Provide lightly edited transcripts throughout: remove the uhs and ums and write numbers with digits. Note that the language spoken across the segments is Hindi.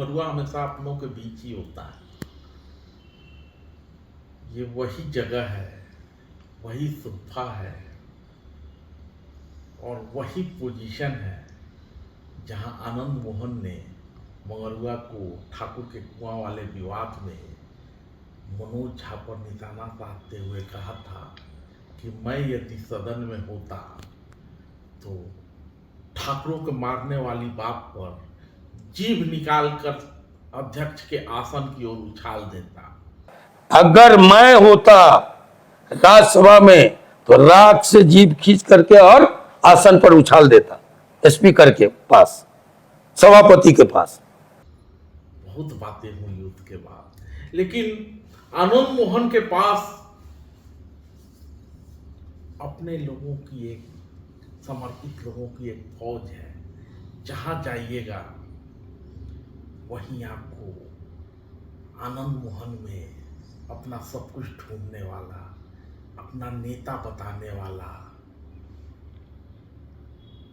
मंगरुआ हमेशा अपनों के बीच ही होता है। ये वही जगह है, वही सोफा है और वही पोजीशन है जहां आनंद मोहन ने मंगरुआ को ठाकुर के कुआं वाले विवाद में मनोज झा पर निशाना साधते हुए कहा था कि मैं यदि सदन में होता तो ठाकुरों के मारने वाली बात पर जीभ निकालकर अध्यक्ष के आसन की ओर उछाल देता। अगर मैं होता राज्यसभा में तो रात से जीभ खींच करके और आसन पर उछाल देता, स्पीकर के पास, सभापति के पास। बहुत बातें हुई उसके बाद, लेकिन आनंद मोहन के पास अपने लोगों की एक समर्पित लोगों की एक फौज है। जहां जाइएगा वहीं आपको आनंद मोहन में अपना सब कुछ ढूंढने वाला, अपना नेता बताने वाला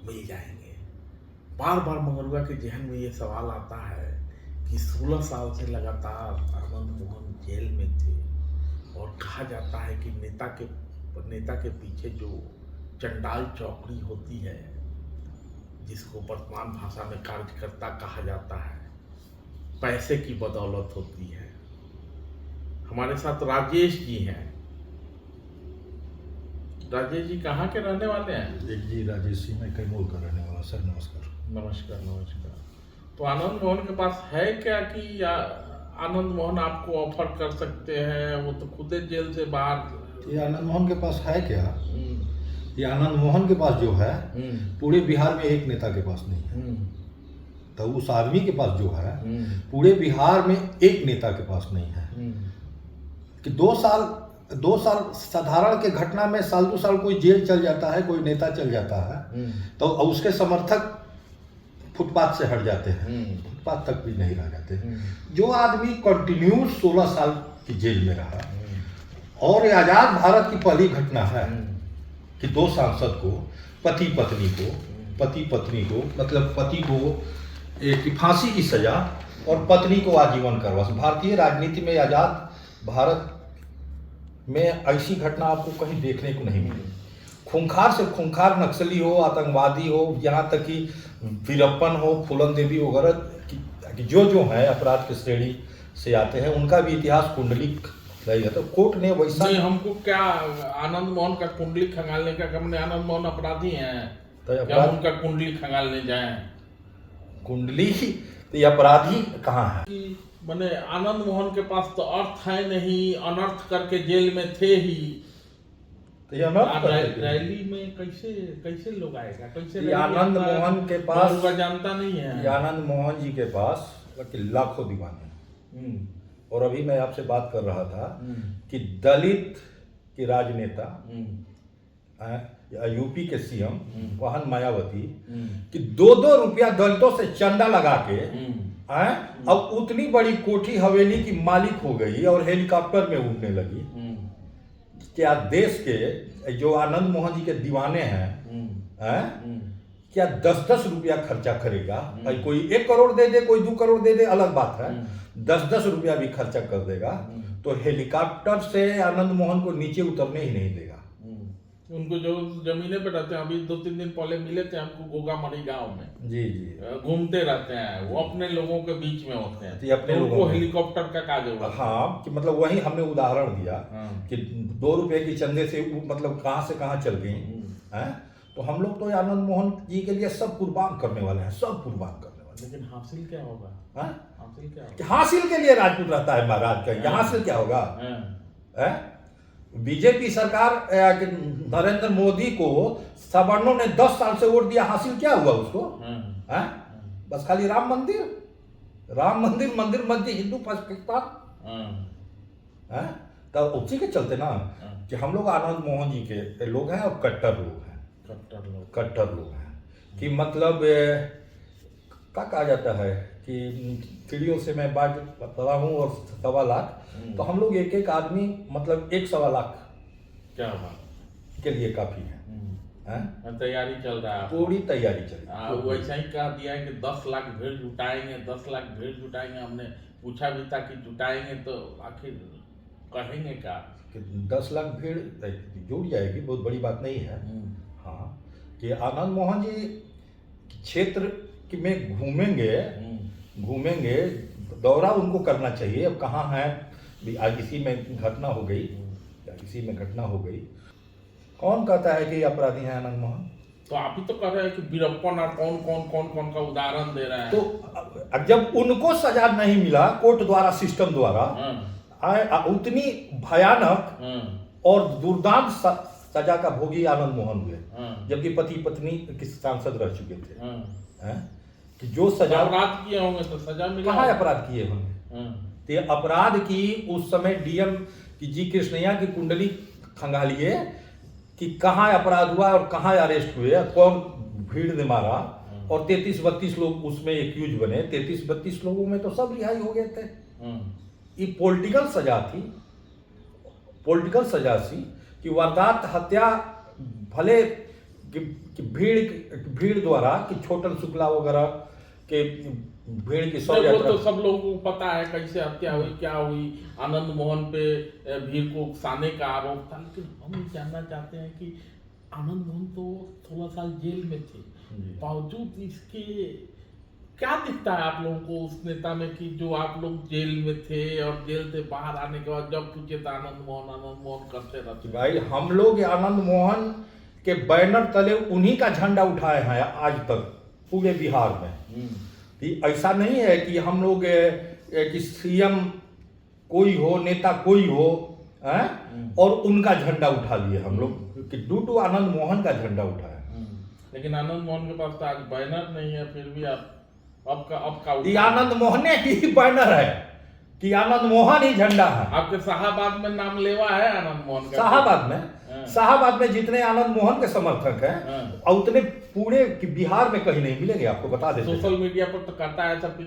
मिल जाएंगे। बार बार मंगरुआ के जहन में ये सवाल आता है कि 16 साल से लगातार आनंद मोहन जेल में थे और कहा जाता है कि नेता के पीछे जो चंडाल चौकड़ी होती है, जिसको वर्तमान भाषा में कार्यकर्ता कहा जाता है, पैसे की बदौलत होती है। हमारे साथ राजेश जी हैं। राजेश जी कहाँ के रहने वाले हैं? जी राजेश जी, मैं कैमूर का रहने वाला। सर नमस्कार। नमस्कार नमस्कार। तो आनंद मोहन के पास है क्या कि आनंद मोहन आपको ऑफर कर सकते हैं? वो तो खुद जेल से बाहर। ये आनंद मोहन के पास है क्या? ये आनंद मोहन के पास जो है पूरे बिहार में एक नेता के पास नहीं है। तो उस आदमी के पास जो है पूरे बिहार में एक नेता के पास नहीं है कि 2 साल साधारण के घटना में साल 2 साल कोई जेल चल जाता है, कोई नेता चल जाता है तो उसके समर्थक फुटपाथ से हट जाते हैं, फुटपाथ तक भी नहीं रह जाते। जो आदमी कंटिन्यूस 16 साल की जेल में रहा और ये आजाद भारत की पहली घटना है कि 2 सांसद को पति पत्नी को मतलब पति को एक फांसी की सजा और पत्नी को आजीवन कारावास। भारतीय राजनीति में आजाद भारत में ऐसी घटना आपको कहीं देखने को नहीं मिली। खूंखार से खूंखार नक्सली हो, आतंकवादी हो, यहाँ तक कि वीरप्पन हो, फूलन देवी वगैरह कि जो है अपराध की श्रेणी से आते हैं, उनका भी इतिहास कुंडलिक रहेगा। तो कोर्ट ने वैसा हमको क्या आनंद मोहन का कुंडली खंगालने का कम? आनंद मोहन अपराधी हैं तो क्या उनका कुंडली खंगालने जाए? कुंडली तो ये अपराधी कहाँ है? मैंने आनंद मोहन के पास तो अर्थ है नहीं, अनर्थ करके जेल में थे ही। तो ये अनर्थ रैली में कैसे लोग आएगा? कैसे आनंद मोहन के पास जानता नहीं है। आनंद मोहन जी के पास लाखों दीवाने। और अभी मैं आपसे बात कर रहा था कि दलित के राजनेता यूपी के सीएम वहां मायावती कि 2-2 रुपया दलितों से चंदा लगा के अब उतनी बड़ी कोठी हवेली की मालिक हो गई और हेलीकॉप्टर में उड़ने लगी। क्या देश के जो आनंद मोहन जी के दीवाने हैं क्या 10-10 रुपया खर्चा करेगा? कोई 1 करोड़ दे दे, कोई 2 करोड़ दे दे, अलग बात है। 10-10 रुपया भी खर्चा कर देगा तो हेलीकॉप्टर से आनंद मोहन को नीचे उतरने ही नहीं देगा। उनको जो जमीने पे रहते हैं, अभी 2-3 दिन पहले मिले थे हमको गोगामरी गांव में। जी घूमते रहते हैं, वो अपने लोगों के बीच में होते हैं। तो अपने लोगों को हेलीकॉप्टर का काज होगा। हाँ, कि मतलब वही हमने उदाहरण दिया कि 2 रुपए की चंदे से मतलब कहाँ से कहाँ चल गई हैं। तो हम लोग तो आनंद मोहन जी के लिए सब कुर्बान करने वाले हैं, सब कुर्बान करने वाले। लेकिन हासिल क्या होगा? हासिल के लिए राजपूत रहता है महाराज का, हासिल क्या होगा? बीजेपी सरकार नरेंद्र मोदी को सवर्णों ने 10 साल से वोट दिया, हासिल क्या हुआ उसको? बस खाली राम मंदिर मस्जिद, हिंदू पाकिस्तान। तो उसी के चलते ना कि हम लोग आनंद मोहन जी के लोग हैं और कट्टर लोग हैं कि मतलब क्या कहा जाता है कि चिड़ियों से मैं बात रहा हूँ और 1.25 लाख, तो हम लोग एक आदमी मतलब 1.25 लाख क्या के लिए काफी है। हैं? तैयारी चल रहा है। पूरी तैयारी चल रही है। वैसा ही कह दिया है कि 10 लाख भीड़ जुटाएंगे, 10 लाख भीड़ जुटाएंगे। हमने पूछा भी था कि जुटाएंगे तो आखिर कहेंगे क्या कि 10 लाख भीड़ जुट जाएगी, बहुत बड़ी बात नहीं है। हाँ, कि आनंद मोहन जी क्षेत्र में घूमेंगे, दौरा उनको करना चाहिए। अब कहाँ है, आज इसी में घटना हो गई, कौन कहता है कि अपराधी हैं आनंद मोहन? तो आप ही तो कह रहे हैं कि वीरप्पन और कौन का उदाहरण दे रहे हैं। तो अब जब उनको सजा नहीं मिला कोर्ट द्वारा, सिस्टम द्वारा, उतनी भयानक और दुर्दांत सजा का भोगी आनंद मोहन हुए, जबकि पति पत्नी के सांसद रह चुके थे। हैं? कि जो सजा अपराध किए होंगे तो सजा मिला। कहाँ अपराध किए होंगे? तो अपराध की उस समय डीएम की जी कृष्णैया की कुंडली खंगालिए कि कहाँ अपराध हुआ और कहाँ अरेस्ट हुए, कौन भीड़ ने मारा, और 33-32 लोग उसमें एक्यूज बने। 33-32 लोगों में तो सब रिहाई हो गए थे। ये पॉलिटिकल सजा थी कि वारदात हत्या भले कि भीड़ द्वारा, कि छोटन शुक्ला वगैरह के भीड़ की वो तो सब लोगों को पता है कैसे हत्या हुई, क्या हुई। आनंद मोहन पे भीड़ को उकसाने का आरोप था, लेकिन हम जानना चाहते हैं कि आनंद मोहन तो 16 साल जेल में थे, बावजूद इसके क्या दिखता है आप लोगों को उस नेता में कि जो आप लोग जेल में थे और जेल से बाहर आने के बाद जब पूछे तो आनंद मोहन करते रहते? भाई, हम लोग आनंद मोहन के बैनर तले उन्हीं का झंडा उठाए हैं आज तक पूरे बिहार में। ऐसा नहीं है कि हम लोग कि सीएम कोई हो, नेता कोई हो, और उनका झंडा उठा लिए हम लोग, कि डू आनंद मोहन का झंडा उठाया। लेकिन आनंद मोहन के पास तो आज बैनर नहीं है, फिर भी आप अब का आनंद मोहन ही बैनर है, कि आनंद मोहन ही झंडा है। आपके शाहाबाद में नाम लेवा है आनंद मोहन का? शाहाबाद में जितने आनंद मोहन के समर्थक हैं, उतने पूरे बिहार में कहीं नहीं मिलेंगे। आपको बता देते, सोशल मीडिया पर तो कहता है सब कि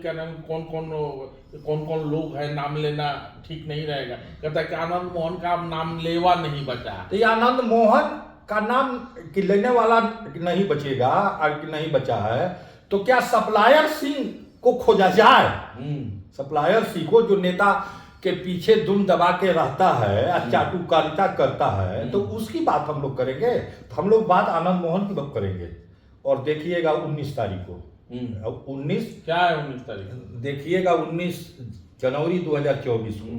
कौन लोग हैं, नाम लेना ठीक नहीं रहेगा। कहता है कि आनंद मोहन का अब नाम लेवा नहीं बचा। तो ये आनंद मोहन का नाम कि लेने वाला नहीं बचेगा, और नहीं बचा है, तो क्या सप्लायर सिंह को खोजा जाए? सप्लायर सिंह को, जो नेता के पीछे दुम दबा के रहता है, चाटुकारिता करता है, तो उसकी बात हम लोग करेंगे। तो हम लोग बात आनंद मोहन की बात करेंगे। और देखिएगा 19 तारीख को, 19 क्या है 19 तारीख? देखिएगा 19 जनवरी 2024 को,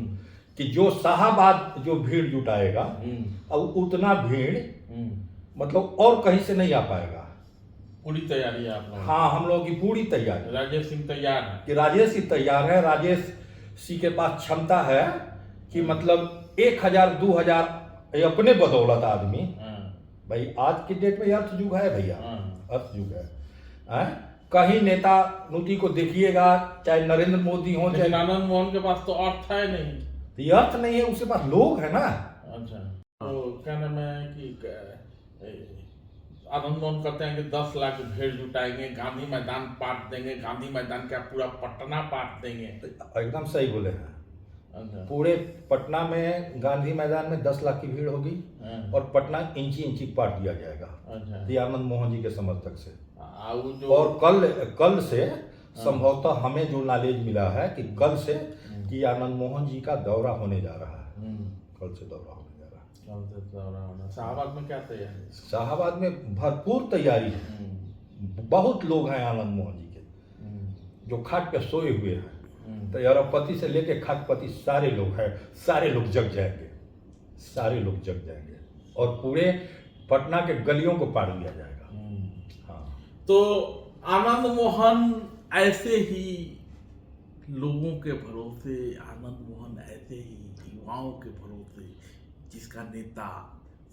कि जो शाहाबाद जो भीड़ जुटाएगा, अब उतना भीड़ मतलब और कहीं से नहीं आ पाएगा। पूरी तैयारी है आप लोगों? हाँ, हम लोगों की पूरी तैयारी। राजेश सिंह तैयार है? कि राजेश ही तैयार है। राजेश सिंह के पास क्षमता है कि मतलब 1000-2000 अपने बदौलत आदमी, भाई आज की डेट में अर्थ युग है भैया, अर्थ युग है। कहीं नेता नुति को देखिएगा, चाहे नरेंद्र मोदी हो, चाहे आनंद मोहन के पास तो अर्थ है नहीं। ये अर्थ नहीं है, उसके पास लोग है ना। अच्छा, तो क्या नाम है कि आनंद मोहन कहते हैं कि 10 लाख भीड़ जुटाएंगे, गांधी मैदान पाट देंगे, गांधी मैदान का पूरा पटना पाट देंगे। एकदम सही बोले हैं। अच्छा। पूरे पटना में गांधी मैदान में 10 लाख की भीड़ होगी, और पटना इंची इंची पाट दिया जाएगा। अच्छा। ये आनंद मोहन जी के समर्थक से। और कल से संभवतः हमें जो नॉलेज मिला है कि कल से कि आनंद मोहन जी का दौरा होने जा रहा है। कल से दौरा होने जा रहा है। शाहाबाद में क्या तैयारी? शाहाबाद में भरपूर तैयारी है। बहुत लोग हैं आनंद मोहन जी के, जो खाट पे सोए हुए हैं। तो अरबपति से लेके खाटपति सारे लोग हैं, सारे लोग जग जाएंगे, सारे लोग जग जाएंगे, और पूरे पटना के गलियों को पार दिया जाएगा। हाँ, तो आनंद मोहन ऐसे ही लोगों के भरोसे, आनंद मोहन ऐसे ही युवाओं के भरोसे, जिसका नेता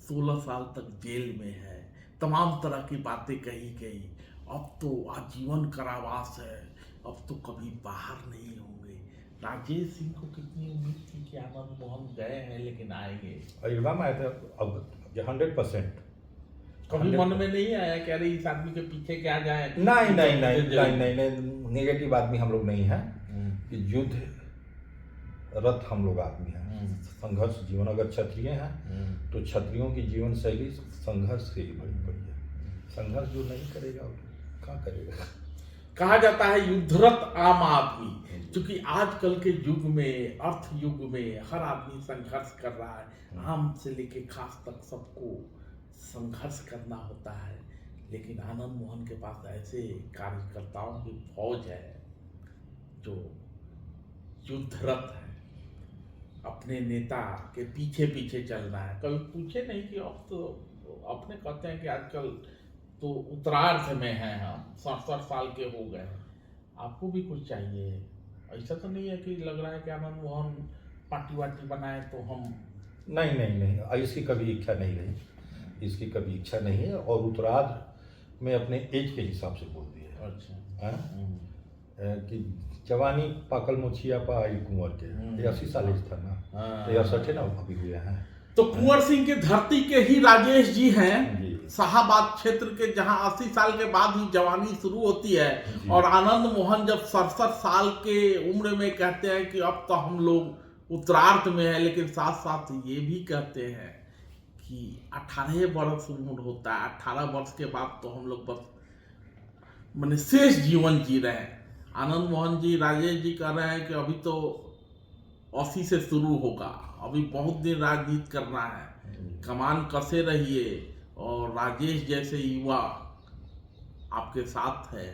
16 साल तक जेल में है, तमाम तरह की बातें कही गई, अब तो आजीवन कारावास है, अब तो कभी बाहर नहीं होंगे। राजेश सिंह को कितनी उम्मीद थी कि आनंद मोहन गए हैं लेकिन आएंगे? एकदम आए थे, अब 100%। कभी मन में नहीं आया कि अरे इस आदमी के पीछे क्या जाए? नहीं, नेगेटिव आदमी हम लोग नहीं है। युद्ध रथ हम लोग आदमी हैं, संघर्ष जीवन। अगर क्षत्रिय हैं तो क्षत्रियों की जीवन शैली संघर्ष से ही बड़ी है। संघर्ष जो नहीं करेगा वो क्या करेगा। कहा जाता है युद्धरत आम आदमी, क्योंकि आजकल के युग में, अर्थ युग में हर आदमी संघर्ष कर रहा है। आम से लेके खास तक सबको संघर्ष करना होता है। लेकिन आनंद मोहन के पास ऐसे कार्यकर्ताओं की फौज है जो युद्धरत है, अपने नेता के पीछे पीछे चलना है। कभी पूछे नहीं कि अब तो अपने कहते हैं कि आजकल तो उत्तरार्ध में हैं, हम 67 साल के हो गए, आपको भी कुछ चाहिए। ऐसा तो नहीं है कि लग रहा है कि आनंद मोहन पार्टी वार्टी बनाए तो हम। नहीं नहीं नहीं, इसकी कभी इच्छा नहीं रही, इसकी कभी इच्छा नहीं है। और उत्तरार्ध में अपने एज के हिसाब से बोल दिया। अच्छा। कि जवानी पाकल मुछिया पा आई कुंवर के, 80 साल एज था ना, 68 ना अभी हुए हैं। तो कुंवर सिंह की धरती के ही राजेश जी हैं, शाहाबाद क्षेत्र के, जहां 80 साल के बाद ही जवानी शुरू होती है। और आनंद मोहन जब 67 साल के उम्र में कहते हैं कि अब तो हम लोग उत्तरार्ध में है, लेकिन साथ साथ ये भी कहते हैं कि 18 वर्ष उम्र होता है, 18 वर्ष के बाद तो हम लोग बस मैंने शेष जीवन जी रहे हैं। आनंद मोहन जी, राजेश जी कह रहे हैं कि अभी तो 80 से शुरू होगा, अभी बहुत दिन राजनीति करना है, कमान कसे रहिए, और राजेश जैसे युवा आपके साथ है।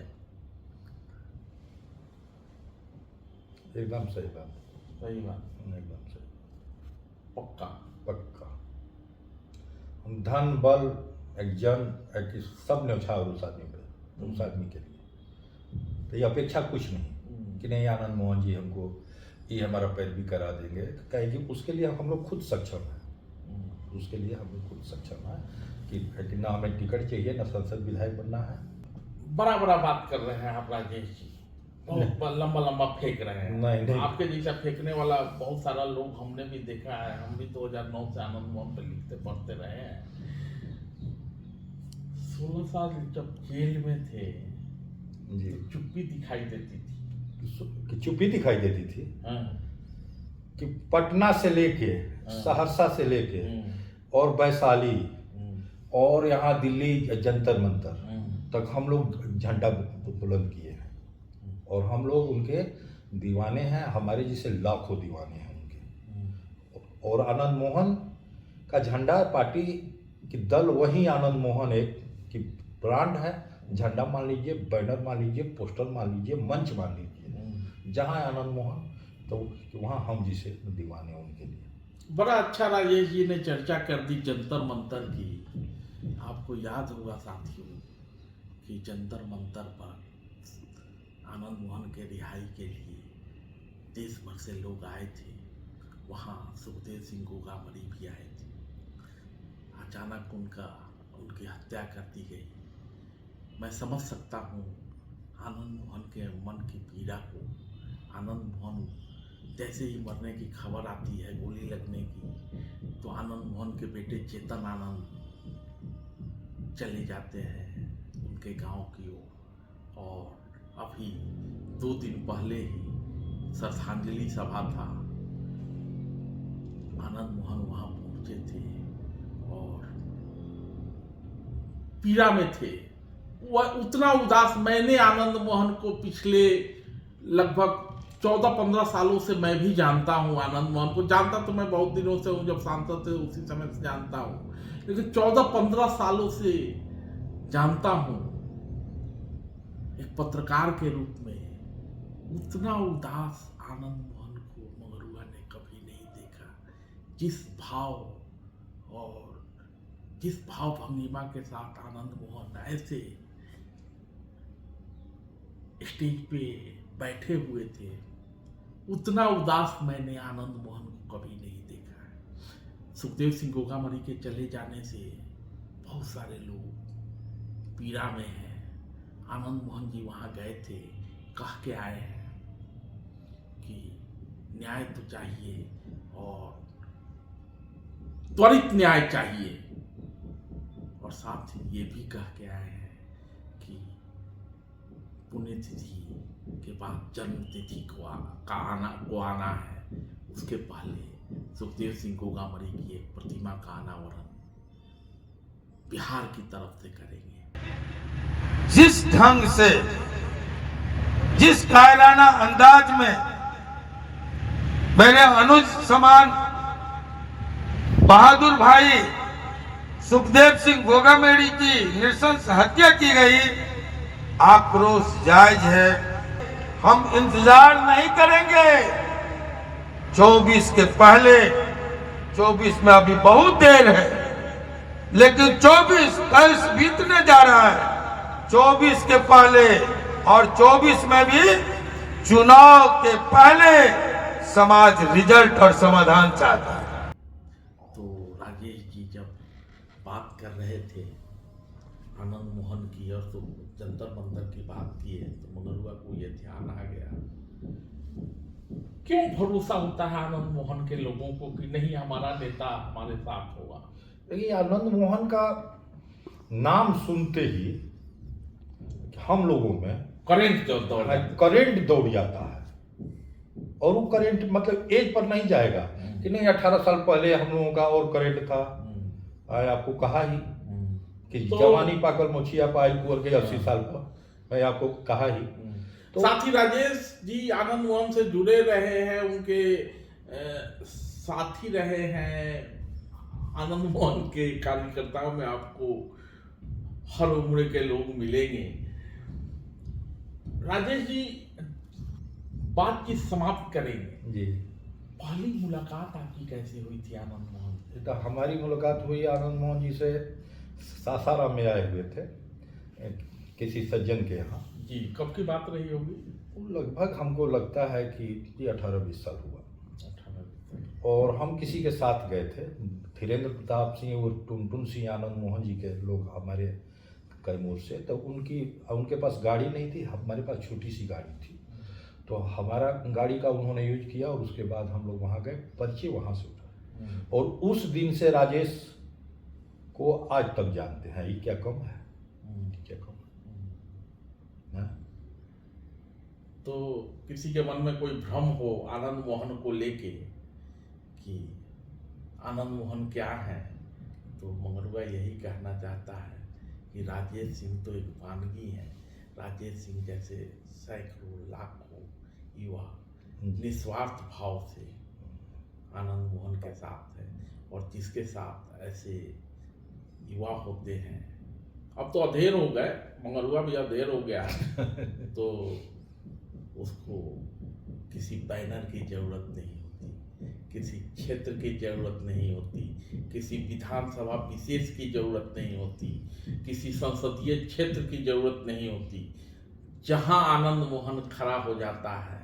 एकदम सही बात, सही बात, एकदम सही, पक्का पक्का। हम धन बल एक जन एक सब न्यौछावर उस आदमी पे, उस आदमी के लिए तो ये अपेक्षा कुछ नहीं कि नहीं आनंद मोहन जी हमको ये हमारा पैरवी करा देंगे, कहेगी उसके लिए हम लोग खुद सक्षम हैं। उसके लिए हम लोग खुद सक्षम हैं कि ना हमें टिकट चाहिए, ना संसद विधायक बनना है। बड़ा बड़ा बात कर रहे हैं आप राजेश जी, बहुत लंबा लंबा फेंक रहे हैं। नहीं। आपके जैसा फेंकने वाला बहुत सारा लोग हमने भी देखा है। हम भी 2009 से आनंद मोहन पर लिखते पढ़ते रहे हैं। 16 साल जब जेल में थे जी, तो चुप्पी दिखाई देती थी, कि चुप्पी दिखाई देती थी। हाँ। कि पटना से लेके सहरसा से लेके और वैशाली और यहाँ दिल्ली जंतर मंतर तक हम लोग झंडा बुलंद किए हैं, और हम लोग उनके दीवाने हैं। हमारे जैसे लाखों दीवाने हैं उनके। और आनंद मोहन का झंडा, पार्टी की दल वही आनंद मोहन एक की ब्रांड है। झंडा मान लीजिए, बैनर मान लीजिए, पोस्टर मान लीजिए, मंच मान लीजिए, जहाँ आनंद मोहन तो वहाँ हम जिसे दीवाने उनके लिए। बड़ा अच्छा राजेश जी ने चर्चा कर दी जंतर मंतर की। आपको याद होगा साथियों कि जंतर मंतर पर आनंद मोहन के रिहाई के लिए देश भर से लोग आए थे। वहाँ सुखदेव सिंह गोगामरी भी आए थे। अचानक उनकी हत्या कर दी गई। मैं समझ सकता हूँ आनंद मोहन के मन की पीड़ा को। आनंद मोहन जैसे ही मरने की खबर आती है, गोली लगने की, तो आनंद मोहन के बेटे चेतन आनंद चले जाते हैं उनके गांव की ओर। और अभी 2 दिन पहले ही श्रद्धांजलि सभा था, आनंद मोहन वहां पहुंचे थे और पीड़ा में थे। वह उतना उदास, मैंने आनंद मोहन को पिछले लगभग 14-15 सालों से मैं भी जानता हूं। आनंद मोहन को जानता तो मैं बहुत दिनों से हूं, जब सांसद थे उसी समय से जानता हूं, लेकिन 14-15 सालों से जानता हूं। एक पत्रकार के रूप में उतना उदास आनंद मोहन को मगरुआ ने कभी नहीं देखा। जिस भाव भंगिमा के साथ आनंद मोहन ऐसे स्टेज पे बैठे हुए थे, उतना उदास मैंने आनंद मोहन को कभी नहीं देखा है। सुखदेव सिंह गोगामरी के चले जाने से बहुत सारे लोग पीड़ा में हैं। आनंद मोहन जी वहाँ गए थे, कह के आए हैं कि न्याय तो चाहिए और त्वरित न्याय चाहिए, और साथ ही ये भी कह के आए हैं कि पुण्यतिथि के बाद जन्म तिथि को आना है, उसके पहले सुखदेव सिंह गोगामरी की एक प्रतिमा का अनावरण बिहार की तरफ से करेंगे। जिस ढंग से, जिस कायराना अंदाज में मेरे अनुज समान बहादुर भाई सुखदेव सिंह गोगामेड़ी की नृशंस हत्या की गई, आक्रोश जायज है। हम इंतजार नहीं करेंगे 24 के पहले। 24 में अभी बहुत देर है, लेकिन 24 कल बीतने जा रहा है। 24 के पहले और 24 में भी चुनाव के पहले समाज रिजल्ट और समाधान चाहता है। तो राजेश जी जब बात कर रहे थे आनंद मोहन की और तो जंतर मंतर की बात की है, तो मंगरुआ को ये ध्यान आ गया, क्यों भरोसा होता है आनंद मोहन के लोगों को कि नहीं हमारा नेता हमारे साथ होगा। देखिए, आनंद मोहन का नाम सुनते ही हम लोगों में करंट दौड़ जाता है। और वो करंट मतलब एज पर नहीं जाएगा कि नहीं 18 साल पहले हम लोगों का और करंट था। आपको कहा ही कि तो जवानी पाकर मोछिया पायल कुंवर के 80 साल पर, मैं आपको कहा ही। तो साथ ही राजेश जी आनंद मोहन से जुड़े रहे हैं, उनके साथी रहे हैं। आनंद मोहन के कार्यकर्ताओं में आपको हर उम्र के लोग मिलेंगे। राजेश जी बातचीत समाप्त करेंगे जी। पहली मुलाकात आपकी कैसे हुई थी आनंद मोहन से? तो हमारी मुलाकात हुई आनंद मोहन जी से सासाराम में आए हुए थे किसी सज्जन के यहाँ। जी, कब की बात रही होगी? लगभग हमको लगता है कि 18-20 साल हुआ। 18 और हम किसी के साथ गए थे, धीरेन्द्र प्रताप सिंह और टुनटुन सिंह आनंद मोहन जी के लोग हमारे कैमूर से। तो उनके पास गाड़ी नहीं थी, हमारे पास छोटी सी गाड़ी थी। तो हमारा गाड़ी का उन्होंने यूज किया और उसके बाद हम लोग वहाँ गए, परिचय वहाँ से उठा। और उस दिन से राजेश को आज तक जानते हैं। ये क्या कम है, क्या कम है। तो किसी के मन में कोई भ्रम हो आनंद मोहन को लेके कि आनंद मोहन क्या है, तो मंगरुआ यही कहना चाहता है कि राजेश सिंह तो एक वानगी है। राजेश सिंह जैसे सैकड़ों लाखों युवा निस्वार्थ भाव से आनंद मोहन के साथ है, और जिसके साथ ऐसे युवा होते हैं। अब तो अधेर हो गए, मंगरुआ भी अधेर हो गया है तो उसको किसी बैनर की जरूरत नहीं होती, किसी क्षेत्र की जरूरत नहीं होती, किसी विधानसभा विशेष की जरूरत नहीं होती, किसी संसदीय क्षेत्र की जरूरत नहीं होती। जहां आनंद मोहन खड़ा हो जाता है